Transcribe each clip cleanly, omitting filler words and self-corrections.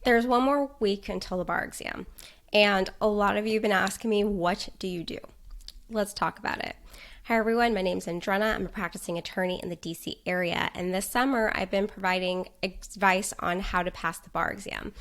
There's one more week until the bar exam, and a lot of you have been asking me, what do you do? Let's talk about it. Hi everyone, my name's Andrena. I'm a practicing attorney in the DC area, and this summer I've been providing advice on how to pass the bar exam.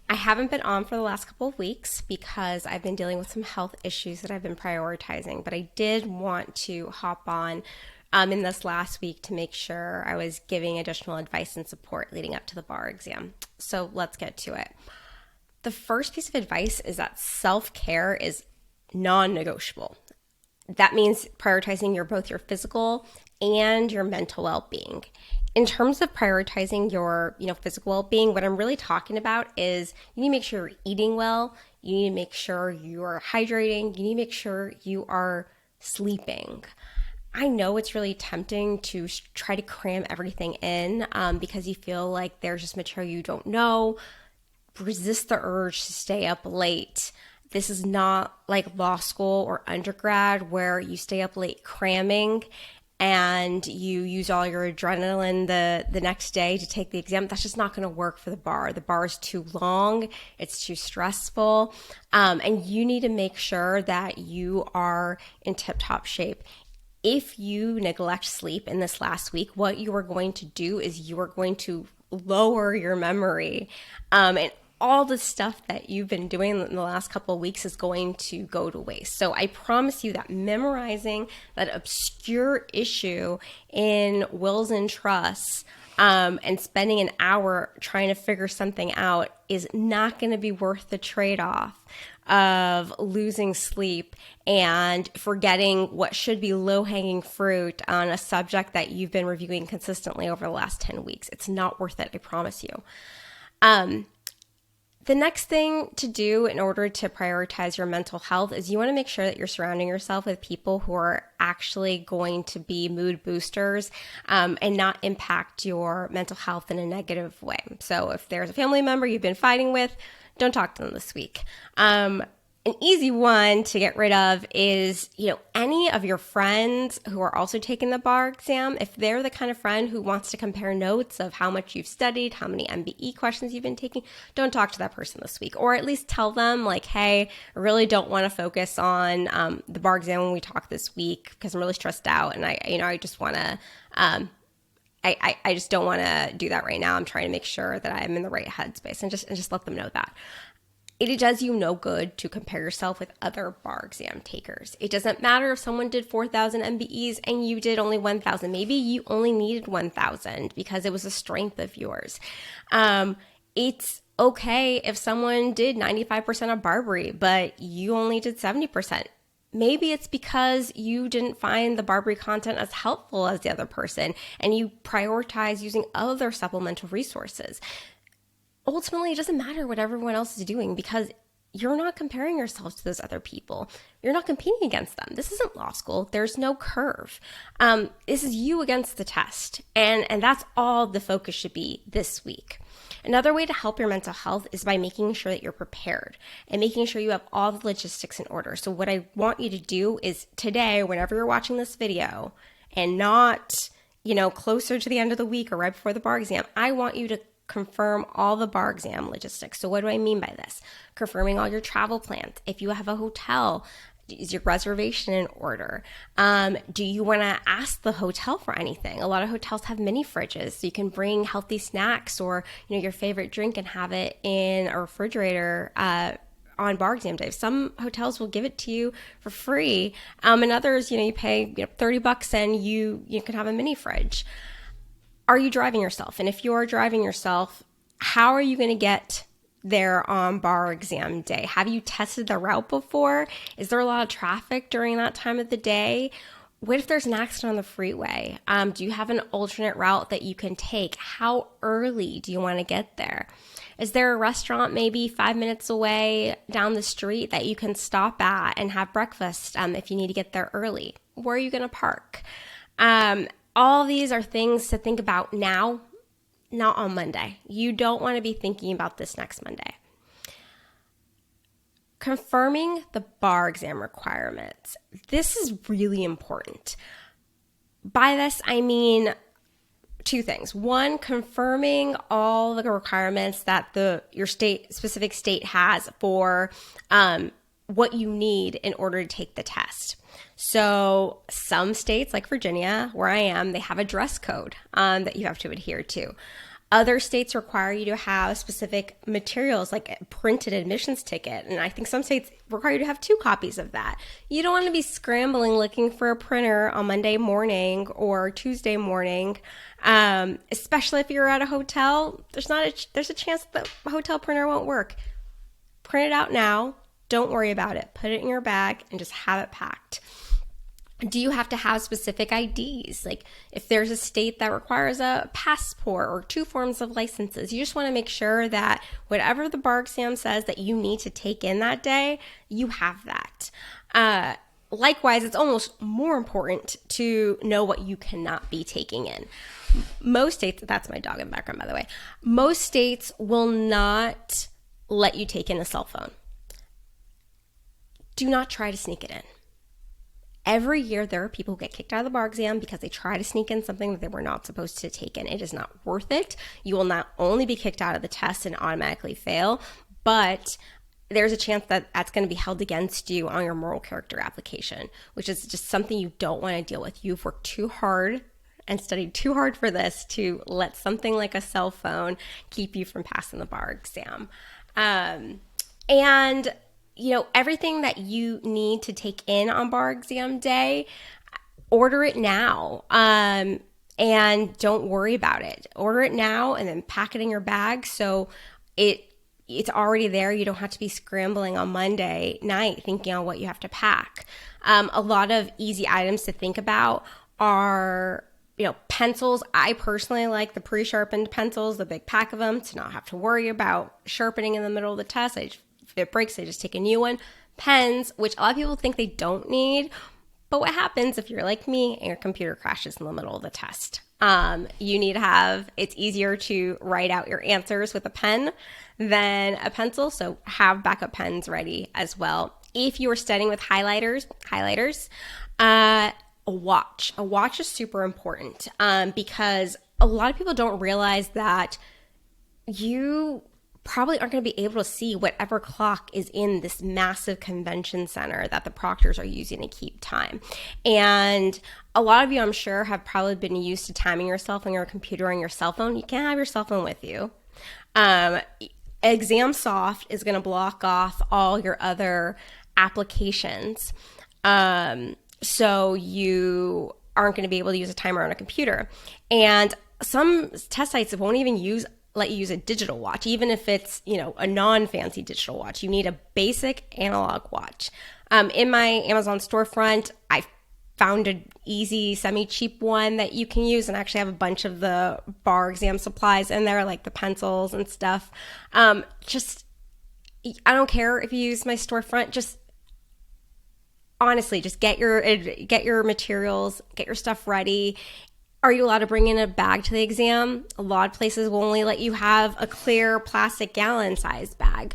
I haven't been on for the last couple of weeks because I've been dealing with some health issues that I've been prioritizing, but I did want to hop on in this last week to make sure I was giving additional advice and support leading up to the bar exam. So let's get to it. The first piece of advice is that self-care is non-negotiable. That means prioritizing both your physical and your mental well-being. In terms of prioritizing your physical well-being, what I'm really talking about is you need to make sure you're eating well, you need to make sure you're hydrating, you need to make sure you are sleeping. I know it's really tempting to try to cram everything in because you feel like there's just material you don't know. Resist the urge to stay up late. This is not like law school or undergrad where you stay up late cramming and you use all your adrenaline the next day to take the exam. That's just not going to work for the bar. The bar is too long. It's too stressful. And you need to make sure that you are in tip-top shape. If you neglect sleep in this last week, what you are going to do is you are going to lower your memory. And all the stuff that you've been doing in the last couple of weeks is going to go to waste. So I promise you that memorizing that obscure issue in wills and trusts and spending an hour trying to figure something out is not going to be worth the trade-off of losing sleep and forgetting what should be low-hanging fruit on a subject that you've been reviewing consistently over the last 10 weeks. It's not worth it, I promise you. The next thing to do in order to prioritize your mental health is you want to make sure that you're surrounding yourself with people who are actually going to be mood boosters and not impact your mental health in a negative way. So if there's a family member you've been fighting with, don't talk to them this week. An easy one to get rid of is, any of your friends who are also taking the bar exam. If they're the kind of friend who wants to compare notes of how much you've studied, how many MBE questions you've been taking, don't talk to that person this week. Or at least tell them like, hey, I really don't want to focus on the bar exam when we talk this week because I'm really stressed out and I just want to I just don't want to do that right now. I'm trying to make sure that I'm in the right headspace and just let them know that. It does you no good to compare yourself with other bar exam takers. It doesn't matter if someone did 4,000 MBEs and you did only 1,000. Maybe you only needed 1,000 because it was a strength of yours. It's okay if someone did 95% of Barbary, but you only did 70%. Maybe it's because you didn't find the Barbary content as helpful as the other person and you prioritize using other supplemental resources. Ultimately, it doesn't matter what everyone else is doing because you're not comparing yourself to those other people. You're not competing against them. This isn't law school. There's no curve. This is you against the test. And that's all the focus should be this week. Another way to help your mental health is by making sure that you're prepared and making sure you have all the logistics in order. So what I want you to do is today, whenever you're watching this video and not, closer to the end of the week or right before the bar exam, I want you to confirm all the bar exam logistics. So what do I mean by this? Confirming all your travel plans. If you have a hotel, is your reservation in order? Do you want to ask the hotel for anything? A lot of hotels have mini fridges, so you can bring healthy snacks or your favorite drink and have it in a refrigerator on bar exam day. Some hotels will give it to you for free, and others, you pay $30 and you can have a mini fridge. Are you driving yourself? And if you are driving yourself, how are you going to get there on bar exam day? Have you tested the route before? Is there a lot of traffic during that time of the day? What if there's an accident on the freeway? Do you have an alternate route that you can take? How early do you want to get there? Is there a restaurant maybe 5 minutes away down the street that you can stop at and have breakfast if you need to get there early? Where are you going to park? All these are things to think about now, not on Monday. You don't want to be thinking about this next Monday. Confirming the bar exam requirements. This is really important. By this, I mean two things. One, confirming all the requirements that your specific state has for what you need in order to take the test. So some states, like Virginia, where I am, they have a dress code that you have to adhere to. Other states require you to have specific materials like a printed admissions ticket. And I think some states require you to have 2 copies of that. You don't want to be scrambling looking for a printer on Monday morning or Tuesday morning, especially if you're at a hotel. There's a chance that the hotel printer won't work. Print it out now. Don't worry about it. Put it in your bag and just have it packed. Do you have to have specific IDs? Like if there's a state that requires a passport or 2 forms of licenses, you just want to make sure that whatever the bar exam says that you need to take in that day, you have that. Likewise, it's almost more important to know what you cannot be taking in. Most states, that's my dog in the background, by the way, most states will not let you take in a cell phone. Do not try to sneak it in. Every year, there are people who get kicked out of the bar exam because they try to sneak in something that they were not supposed to take in. It is not worth it. You will not only be kicked out of the test and automatically fail, but there's a chance that that's going to be held against you on your moral character application, which is just something you don't want to deal with. You've worked too hard and studied too hard for this to let something like a cell phone keep you from passing the bar exam. And everything that you need to take in on bar exam day, order it now. And don't worry about it. Order it now and then pack it in your bag so it's already there. You don't have to be scrambling on Monday night thinking on what you have to pack. A lot of easy items to think about are pencils. I personally like the pre-sharpened pencils, the big pack of them, to not have to worry about sharpening in the middle of the test. If it breaks, they just take a new one. Pens, which a lot of people think they don't need, but what happens if you're like me and your computer crashes in the middle of the test? You need to have, it's easier to write out your answers with a pen than a pencil, so have backup pens ready as well. If you are studying with highlighters, a watch. A watch is super important because a lot of people don't realize that you probably aren't going to be able to see whatever clock is in this massive convention center that the proctors are using to keep time. And a lot of you, I'm sure, have probably been used to timing yourself on your computer or on your cell phone. You can't have your cell phone with you. ExamSoft is going to block off all your other applications. So you aren't going to be able to use a timer on a computer. And some test sites won't even let you use a digital watch, even if it's, a non-fancy digital watch. You need a basic analog watch. In my Amazon storefront, I found an easy, semi-cheap one that you can use, and actually have a bunch of the bar exam supplies in there, like the pencils and stuff. I don't care if you use my storefront, just honestly, just get your materials, get your stuff ready. Are you allowed to bring in a bag to the exam? A lot of places will only let you have a clear plastic gallon-sized bag.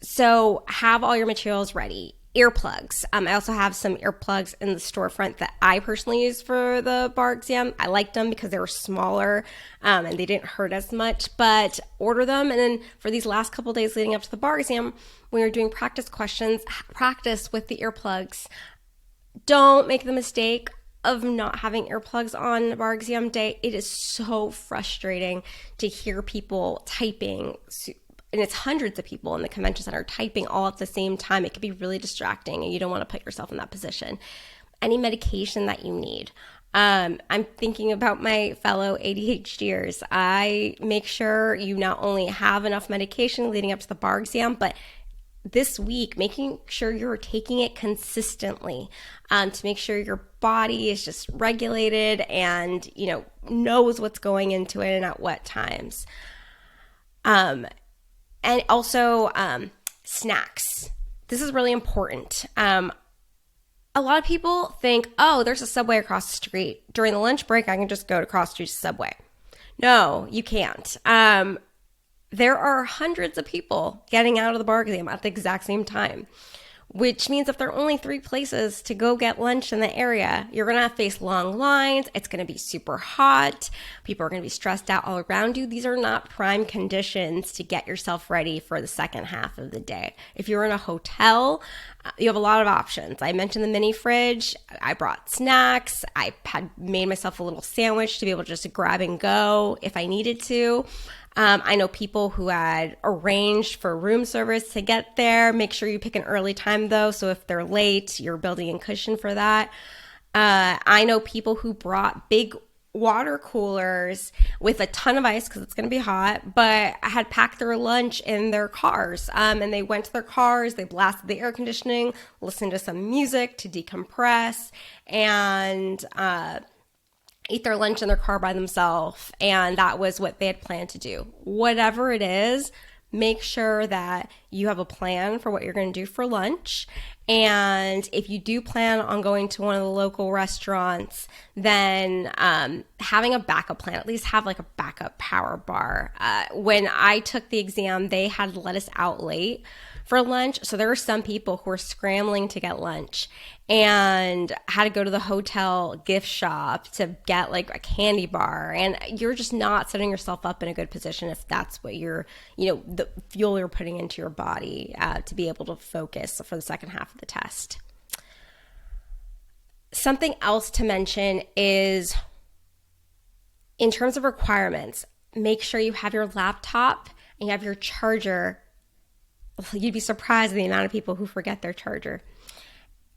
So have all your materials ready. Earplugs. I also have some earplugs in the storefront that I personally use for the bar exam. I liked them because they were smaller and they didn't hurt as much, but order them. And then for these last couple of days leading up to the bar exam, when you're doing practice questions, practice with the earplugs. Don't make the mistake of not having earplugs on bar exam day. It is so frustrating to hear people typing, and it's hundreds of people in the convention center typing all at the same time. It can be really distracting, and you don't want to put yourself in that position. Any medication that you need. I'm thinking about my fellow ADHDers. I make sure you not only have enough medication leading up to the bar exam, but this week, making sure you're taking it consistently to make sure your body is just regulated and, knows what's going into it and at what times. And also snacks. This is really important. A lot of people think, there's a Subway across the street. During the lunch break, I can just go across the street to Subway. No, you can't. There are hundreds of people getting out of the bar exam at the exact same time. which means if there are only 3 places to go get lunch in the area, you're going to face long lines. It's going to be super hot. People are going to be stressed out all around you. These are not prime conditions to get yourself ready for the second half of the day. If you're in a hotel, you have a lot of options. I mentioned the mini fridge. I brought snacks. I had made myself a little sandwich to be able to just grab and go if I needed to. I know people who had arranged for room service to get there. Make sure you pick an early time though, so if they're late, you're building in cushion for that. I know people who brought big water coolers with a ton of ice because it's going to be hot, but had packed their lunch in their cars. And they went to their cars, they blasted the air conditioning, listened to some music to decompress, and eat their lunch in their car by themselves. And that was what they had planned to do. Whatever it is, make sure that you have a plan for what you're going to do for lunch. And if you do plan on going to one of the local restaurants, then having a backup plan, at least have like a backup power bar. When I took the exam, they had let us out late for lunch. So there were some people who were scrambling to get lunch and had to go to the hotel gift shop to get like a candy bar. And you're just not setting yourself up in a good position if that's what you're, the fuel you're putting into your body to be able to focus for the second half of the test. Something else to mention is in terms of requirements, make sure you have your laptop and you have your charger. You'd be surprised at the amount of people who forget their charger.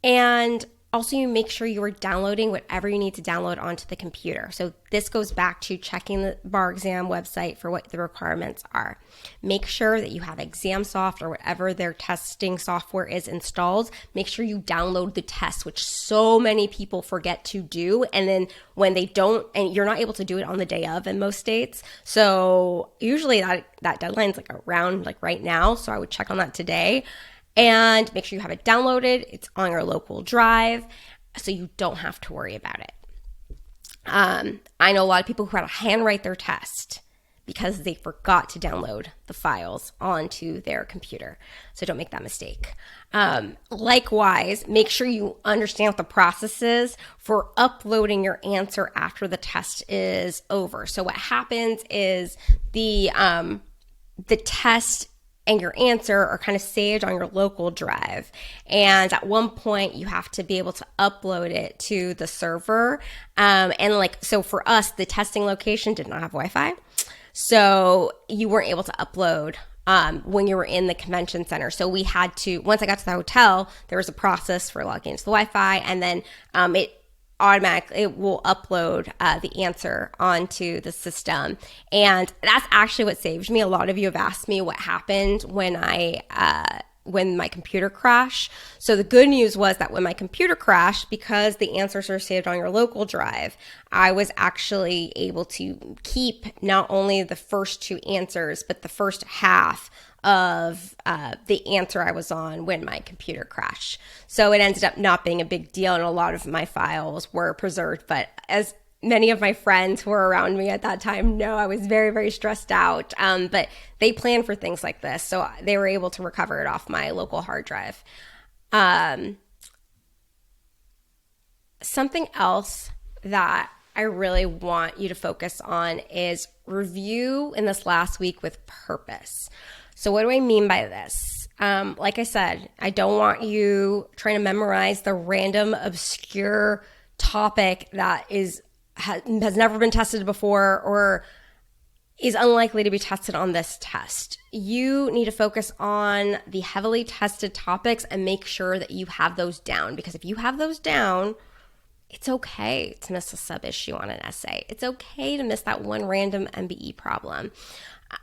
And also, you make sure you are downloading whatever you need to download onto the computer. So this goes back to checking the bar exam website for what the requirements are. Make sure that you have ExamSoft or whatever their testing software is installed. Make sure you download the test, which so many people forget to do. And then when they don't, and you're not able to do it on the day of in most states. So usually that deadline is like around like right now. So I would check on that today. And make sure you have it downloaded. It's on your local drive so you don't have to worry about it. I know a lot of people who had to handwrite their test because they forgot to download the files onto their computer. So don't make that mistake. Likewise, make sure you understand what the process is for uploading your answer after the test is over. So what happens is the test and your answer are kind of saved on your local drive. And at one point, you have to be able to upload it to the server. So for us, the testing location did not have Wi-Fi. So you weren't able to upload when you were in the convention center. So we had to, once I got to the hotel, there was a process for logging into the Wi-Fi, and then it will upload the answer onto the system. And that's actually what saved me. A lot of you have asked me what happened when my computer crashed. So the good news was that when my computer crashed, because the answers are saved on your local drive, I was actually able to keep not only the first 2 answers, but the first half of the answer I was on when my computer crashed. So it ended up not being a big deal, and a lot of my files were preserved. But as many of my friends who were around me at that time know, I was very, very stressed out. But they planned for things like this, so they were able to recover it off my local hard drive. Something else that I really want you to focus on is review in this last week with purpose. So what do I mean by this? Like I said, I don't want you trying to memorize the random obscure topic that has never been tested before or is unlikely to be tested on this test. You need to focus on the heavily tested topics and make sure that you have those down, because if you have those down, it's okay to miss a sub issue on an essay. It's okay to miss that one random MBE problem,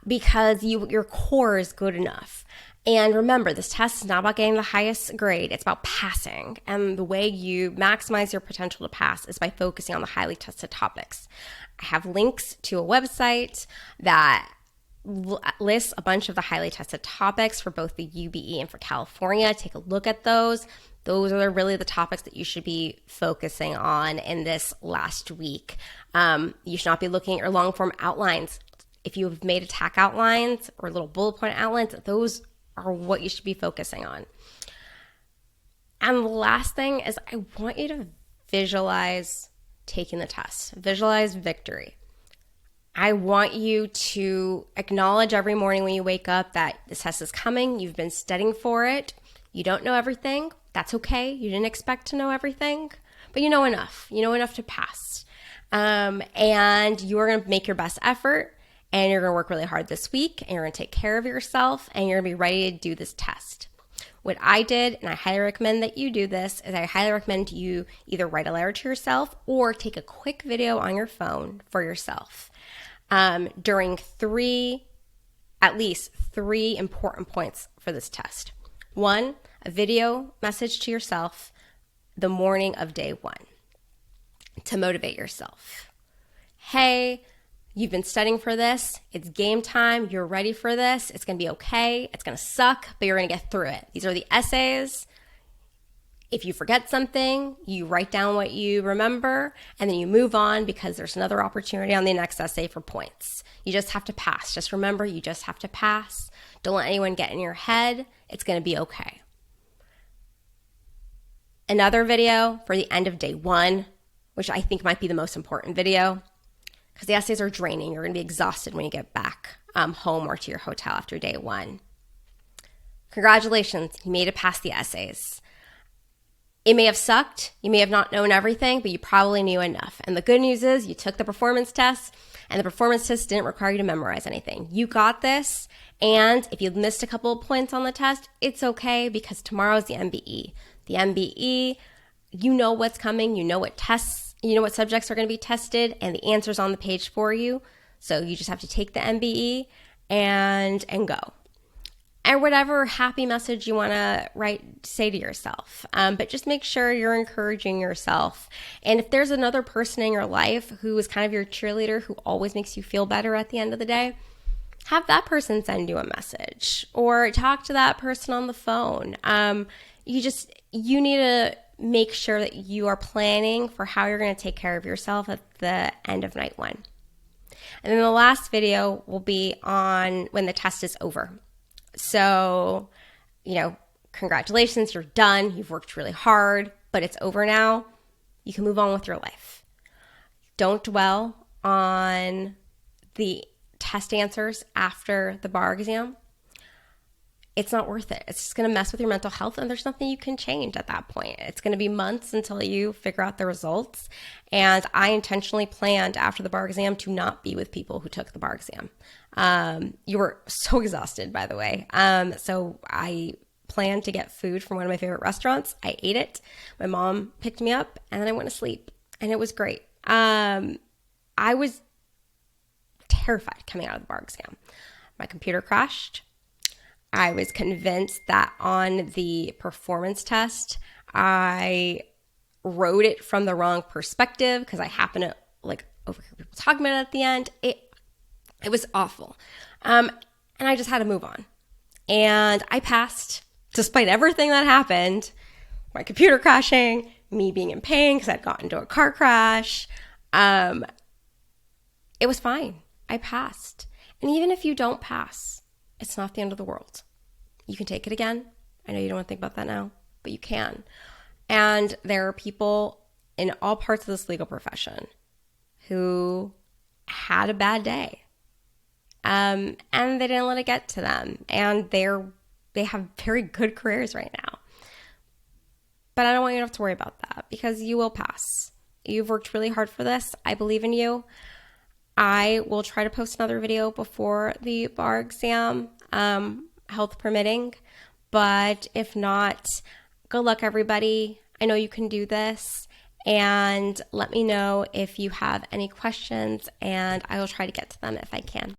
because your core is good enough. And remember, this test is not about getting the highest grade. It's about passing. And the way you maximize your potential to pass is by focusing on the highly tested topics. I have links to a website that lists a bunch of the highly tested topics for both the UBE and for California. Take a look at those. Those are really the topics that you should be focusing on in this last week. You should not be looking at your long form outlines. If you have made attack outlines or little bullet point outlines, those are what you should be focusing on. And the last thing is I want you to visualize taking the test. Visualize victory. I want you to acknowledge every morning when you wake up that this test is coming. You've been studying for it. You don't know everything. That's okay. You didn't expect to know everything, but you know enough. You know enough to pass. And you're going to make your best effort, and you're going to work really hard this week, and you're going to take care of yourself, and you're going to be ready to do this test. What I did, and I highly recommend that you do this, is I highly recommend you either write a letter to yourself or take a quick video on your phone for yourself during at least three important points for this test. 1, a video message to yourself the morning of day 1 to motivate yourself. Hey, you've been studying for this. It's game time. You're ready for this. It's going to be okay. It's going to suck, but you're going to get through it. These are the essays. If you forget something, you write down what you remember, and then you move on because there's another opportunity on the next essay for points. You just have to pass. Just remember, you just have to pass. Don't let anyone get in your head. It's going to be okay. Another video for the end of day 1, which I think might be the most important video, because the essays are draining. You're going to be exhausted when you get back home or to your hotel after day 1. Congratulations, you made it past the essays. It may have sucked, you may have not known everything, but you probably knew enough. And the good news is you took the performance test, and the performance test didn't require you to memorize anything. You got this, and if you missed a couple of points on the test, it's okay because tomorrow's the MBE. The MBE, you know what's coming, you know what subjects are going to be tested, and the answer's on the page for you. So you just have to take the MBE and go. And whatever happy message you want to say to yourself. But just make sure you're encouraging yourself. And if there's another person in your life who is kind of your cheerleader, who always makes you feel better at the end of the day, have that person send you a message or talk to that person on the phone. You need to make sure that you are planning for how you're going to take care of yourself at the end of night 1. And then the last video will be on when the test is over. So, congratulations, you're done. You've worked really hard, but it's over now. You can move on with your life. Don't dwell on the test answers after the bar exam. It's not worth it. It's just going to mess with your mental health, and there's nothing you can change at that point. It's going to be months until you figure out the results. And I intentionally planned after the bar exam to not be with people who took the bar exam. You were so exhausted, by the way. So I planned to get food from one of my favorite restaurants. I ate it. My mom picked me up, and then I went to sleep, and it was great. I was terrified coming out of the bar exam. My computer crashed. I was convinced that on the performance test, I wrote it from the wrong perspective because I happened to overhear people talking about it at the end. It was awful. And I just had to move on. And I passed despite everything that happened, my computer crashing, me being in pain because I'd gotten into a car crash. It was fine. I passed. And even if you don't pass, it's not the end of the world. You can take it again. I know you don't want to think about that now, but you can. And there are people in all parts of this legal profession who had a bad day. And they didn't let it get to them. And they have very good careers right now. But I don't want you to have to worry about that because you will pass. You've worked really hard for this. I believe in you. I will try to post another video before the bar exam, health permitting. But if not, good luck, everybody. I know you can do this. And let me know if you have any questions, and I will try to get to them if I can.